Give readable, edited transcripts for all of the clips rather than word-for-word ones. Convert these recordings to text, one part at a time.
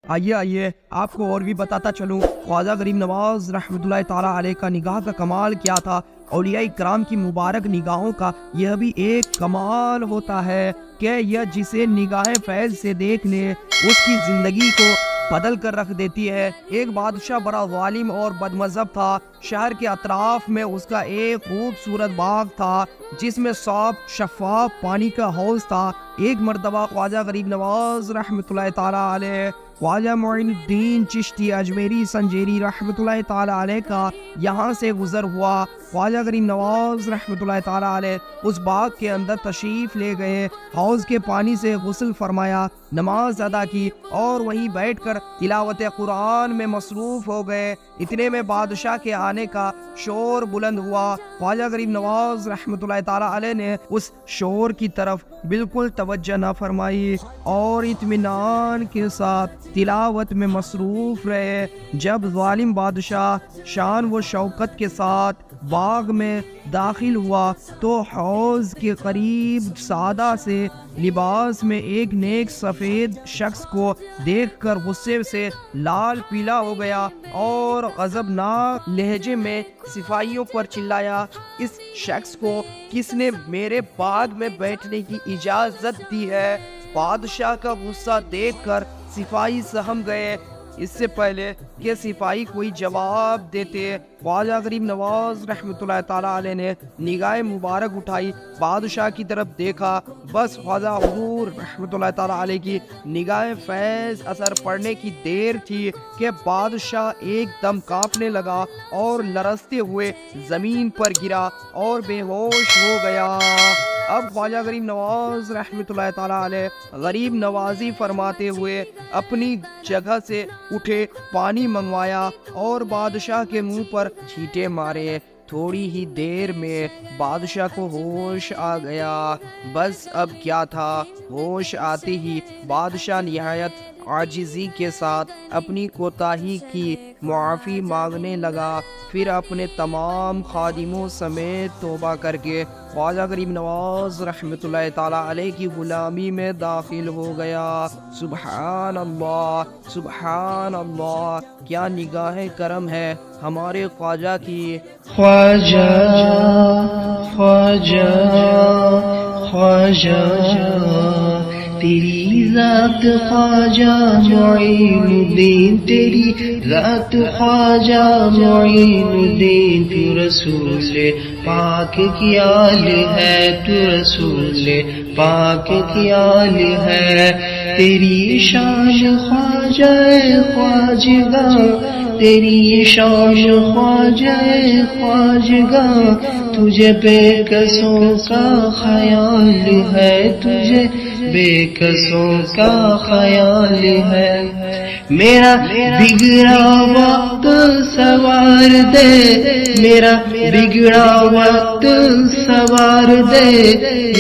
آئیے آپ کو اور بھی بتاتا چلوں خواجہ غریب نواز رحمۃ اللہ تعالیٰ علیہ کا نگاہ کا کمال کیا تھا۔ اولیاء کرام کی مبارک نگاہوں کا یہ بھی ایک کمال ہوتا ہے کہ یہ جسے نگاہ فیض سے دیکھ لے اس کی زندگی کو بدل کر رکھ دیتی ہے۔ ایک بادشاہ بڑا ظالم اور بد مذہب تھا۔ شہر کے اطراف میں اس کا ایک خوبصورت باغ تھا جس میں صاف شفاف پانی کا حوض تھا۔ ایک مرتبہ خواجہ غریب نواز رحمۃ اللہ تعالیٰ علیہ خواجہ معین الدین چشتی اجمیری سنجیری رحمۃ اللہ تعالیٰ علیہ کا یہاں سے گزر ہوا۔ خواجہ غریب نواز رحمۃ اللہ تعالیٰ علیہ اس باغ کے اندر تشریف لے گئے، حوض کے پانی سے غسل فرمایا، نماز ادا کی اور وہیں بیٹھ کر تلاوت قرآن میں مصروف ہو گئے۔ اتنے میں بادشاہ کے آنے کا شور بلند ہوا۔ خواجہ غریب نواز رحمۃ اللہ تعالیٰ علیہ نے اس شور کی طرف بالکل توجہ نہ فرمائی اور اطمینان کے ساتھ تلاوت میں مصروف رہے۔ جب ظالم بادشاہ شان و شوکت کے ساتھ باغ میں داخل ہوا تو حوض کے قریب سادہ سے لباس میں ایک نیک سفید شخص کو دیکھ کر غصے سے لال پیلا ہو گیا اور غضبناک لہجے میں سپاہیوں پر چلایا، اس شخص کو کس نے میرے باغ میں بیٹھنے کی اجازت دی ہے؟ بادشاہ کا غصہ دیکھ کر سپاہی سہم گئے۔ اس سے پہلے کہ سپاہی کوئی جواب دیتے، خواجہ غریب نواز رحمۃ اللہ تعالیٰ علیہ نے نگاہ مبارک اٹھائی، بادشاہ کی طرف دیکھا۔ بس خواجہ حضور رحمۃ اللہ تعالیٰ علیہ کی نگاہ فیض اثر پڑنے کی دیر تھی کہ بادشاہ ایک دم کانپنے لگا اور لرزتے ہوئے زمین پر گرا اور بے ہوش ہو گیا۔ اب خواجہ غریب نواز رحمۃ اللہ تعالیٰ علیہ غریب نوازی فرماتے ہوئے اپنی جگہ سے اٹھے، پانی منگوایا اور بادشاہ کے منہ پر چھینٹے مارے۔ تھوڑی ہی دیر میں بادشاہ کو ہوش آ گیا۔ بس اب کیا تھا، ہوش آتے ہی بادشاہ نہایت عاجزی کے ساتھ اپنی کوتاہی کی معافی مانگنے لگا، پھر اپنے تمام خادموں سمیت توبہ کر کے خواجہ غریب نواز رحمۃ اللہ تعالیٰ علیہ کی غلامی میں داخل ہو گیا۔ سبحان اللہ، سبحان اللہ، کیا نگاہ کرم ہے ہمارے خواجہ کی۔ خواجہ خواجہ خواجہ تیری ذات خواجہ معین الدین، تیری ذات خواجہ معین الدین، تو رسول پاک کی آل ہے، تو رسول پاک کی آل ہے۔ تیری شان خواجہ خواجگاں، تیری شان خواجہ خواجگاں، تجھے بے کسوں کا خیال ہے، تجھے بے کسوں کا خیال ہے۔ میرا بگڑا وقت سوار دے، میرا بگڑا وقت سوار دے،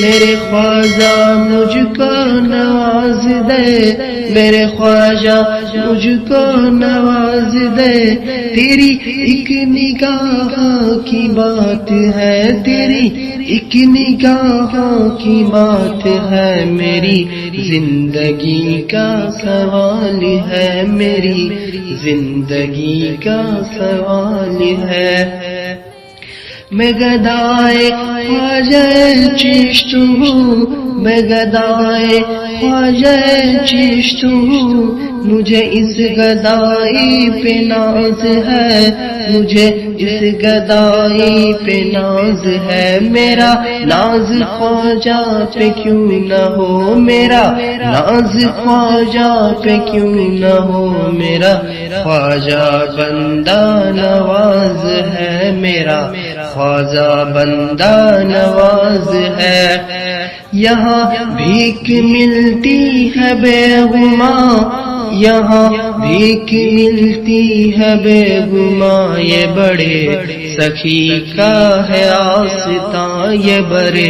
میرے خواجہ مجھ کو نواز دے، میرے خواجہ مجھ کو نواز دے۔ تیری ایک نگاہ کی بات ہے، تیری ایک نگاہ کی بات ہے، میری زندگی کا سوال ہے، میری زندگی کا سوال ہے۔ میں گدائے خواجہ چشت ہوں، میں گدائے خواجہ چشت ہوں، مجھے اس گدائی پہ ناز ہے، مجھے اس گدائی پہ ناز ہے۔ میرا ناز خواجہ پہ کیوں نہ ہو، میرا ناز خواجہ پہ کیوں نہ ہو، میرا خواجہ بندہ نواز ہے، میرا خواجہ بندہ نواز ہے۔ یہاں بھیک ملتی ہے بے گماں، یہاں بھیک ملتی ہے بے گماں، یہ بڑے سخی کا ہے آستاں، یہ بڑے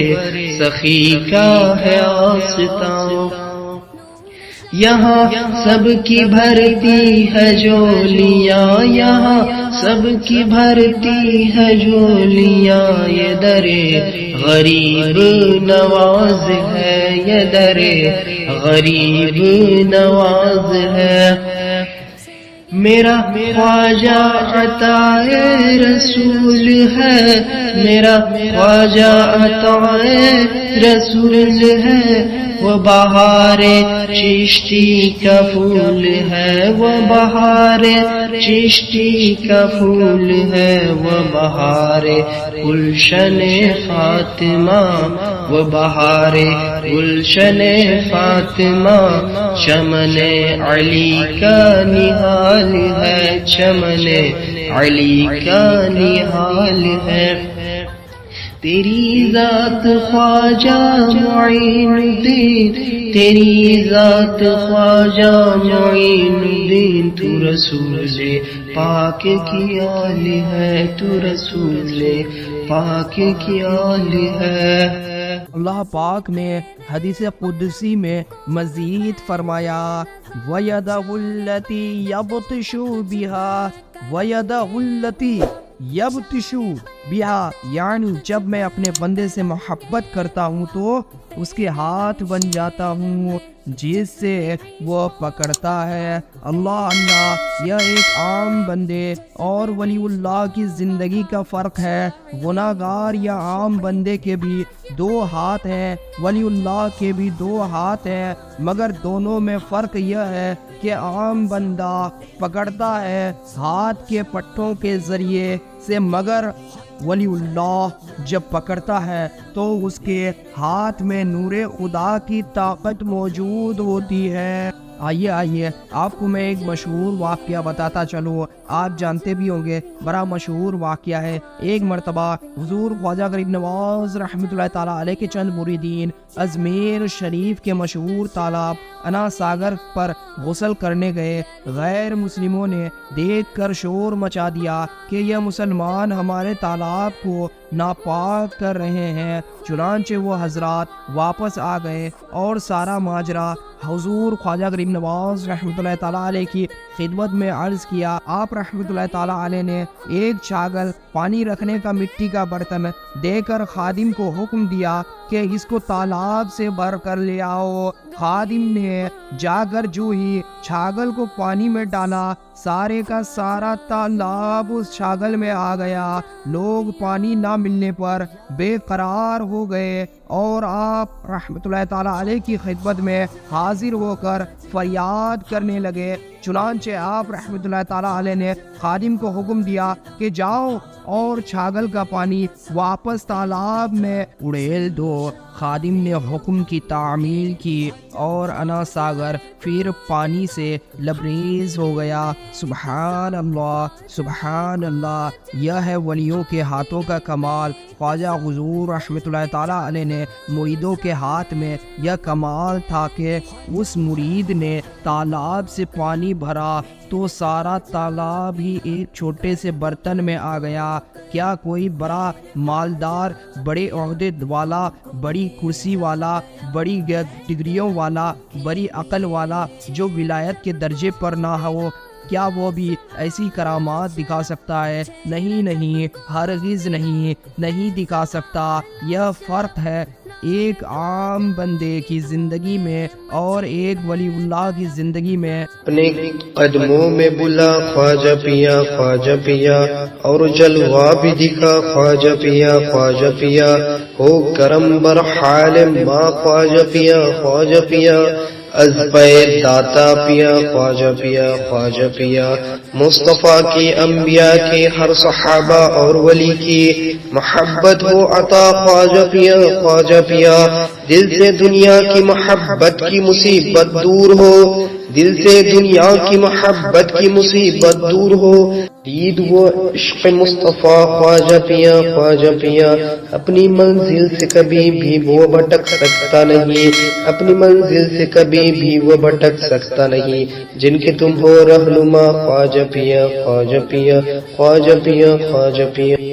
سخی کا ہے آستاں۔ یہاں سب کی بھرتی ہے جولیاں، یہاں سب کی بھرتی ہے جولیاں، یہ در غریب نواز ہے، یہ در غریب نواز ہے۔ میرا خواجہ عطائے رسول ہے، میرا خواجہ عطائے رسول ہے، وہ بہار چشتی کا پھول ہے، وہ بہار چشتی کا پھول ہے، وہ بہار گلشن فاطمہ، وہ بہار گلشن فاطمہ، چمن علی کا نہال ہے، چمن علی کا نہال ہے۔ تیری ذات خواجہ معین الدین، تیری ذات خواجہ معین الدین، تو رسول پاک کی آل ہے، تو رسول پاک کی آل ہے۔ اللہ پاک نے حدیث قدسی میں مزید فرمایا وَيَدَهُ الَّتِي يَبْطِشُ بِهَا وَيَدَهُ الَّتِي یبتشو بہا، یعنی جب میں اپنے بندے سے محبت کرتا ہوں تو اس کے ہاتھ بن جاتا ہوں جس سے وہ پکڑتا ہے۔ اللہ یہ ایک عام بندے اور ولی اللہ کی زندگی کا فرق ہے۔ گناہگار یا عام بندے کے بھی دو ہاتھ ہیں، ولی اللہ کے بھی دو ہاتھ ہیں، مگر دونوں میں فرق یہ ہے کہ عام بندہ پکڑتا ہے ہاتھ کے پٹھوں کے ذریعے سے، مگر ولی اللہ جب پکڑتا ہے تو اس کے ہاتھ میں نور خدا کی طاقت موجود ہوتی ہے۔ آئیے آپ کو میں ایک مشہور واقعہ بتاتا چلوں، آپ جانتے بھی ہوں گے، بڑا مشہور واقعہ ہے۔ ایک مرتبہ حضور خواجہ غریب نواز رحمۃ اللہ تعالیٰ علیہ کے چند مریدین اجمیر شریف کے مشہور تالاب انا ساگر پر غسل کرنے گئے۔ غیر مسلموں نے دیکھ کر شور مچا دیا کہ یہ مسلمان ہمارے تالاب کو ناپاک کر رہے ہیں۔ چنانچہ وہ حضرات واپس آ گئے اور سارا ماجرا حضور خواجہ غریب نواز رحمۃ اللہ تعالیٰ علیہ کی خدمت میں عرض کیا۔ آپ رحمۃ اللہ تعالیٰ علیہ نے ایک چھاگل پانی رکھنے کا مٹی کا برتن دے کر خادم کو حکم دیا کہ اس کو تالاب سے بھر کر لے آؤ۔ خادم نے جا کر جو ہی چھاگل کو پانی میں ڈالا، سارے کا سارا تالاب اس چھاگل میں آ گیا۔ لوگ پانی نہ ملنے پر بے قرار ہو گئے اور آپ رحمۃ اللہ تعالیٰ علیہ کی خدمت میں حاضر ہو کر فریاد کرنے لگے۔ چنانچہ آپ رحمۃ اللہ تعالیٰ علیہ نے خادم کو حکم دیا کہ جاؤ اور چھاگل کا پانی واپس تالاب میں اڑیل دو۔ خادم نے حکم کی تعمیل کی اور انا ساگر پھر پانی سے لبریز ہو گیا۔ سبحان اللہ، سبحان اللہ، یہ ہے ولیوں کے ہاتھوں کا کمال۔ خواجہ حضور رحمۃ اللہ تعالیٰ علیہ نے مریدوں کے ہاتھ میں یہ کمال تھا کہ اس مرید نے تالاب سے پانی بھرا تو سارا تالاب ہی ایک چھوٹے سے برتن میں آ گیا۔ کیا کوئی بڑا مالدار، بڑے عہدے والا، بڑی کرسی والا، بڑی ڈگریوں والا، بڑی عقل والا جو ولایت کے درجے پر نہ ہو، کیا وہ بھی ایسی کرامات دکھا سکتا ہے؟ نہیں، ہرگز نہیں دکھا سکتا۔ یہ فرق ہے ایک عام بندے کی زندگی میں اور ایک ولی اللہ کی زندگی میں۔ اپنے قدموں میں بلا خواجہ پیا، خواجہ پیا، اور جلوہ بھی دکھا خواجہ پیا، خواجہ پیا، ہو کرم بر حال ماں خواجہ پیا، خواجہ پیا، از پیر داتا پیا، خواجہ پیا، خواجہ پیا، مصطفیٰ کی انبیاء کے ہر صحابہ اور ولی کی محبت ہو عطا خواجہ پیا، خواجہ پیا، دل سے دنیا کی محبت کی مصیبت دور ہو، دل سے دنیا کی محبت کی مصیبت دور ہو، دید وہ عشق مصطفیٰ خواجہ پیا، خواجہ پیا، اپنی منزل سے کبھی بھی وہ بھٹک سکتا نہیں، اپنی منزل سے کبھی بھی وہ بھٹک سکتا نہیں، جن کے تم ہو رہنما خواجہ پیا، خواجہ پیا، خواجہ پیا، خواجہ پیا۔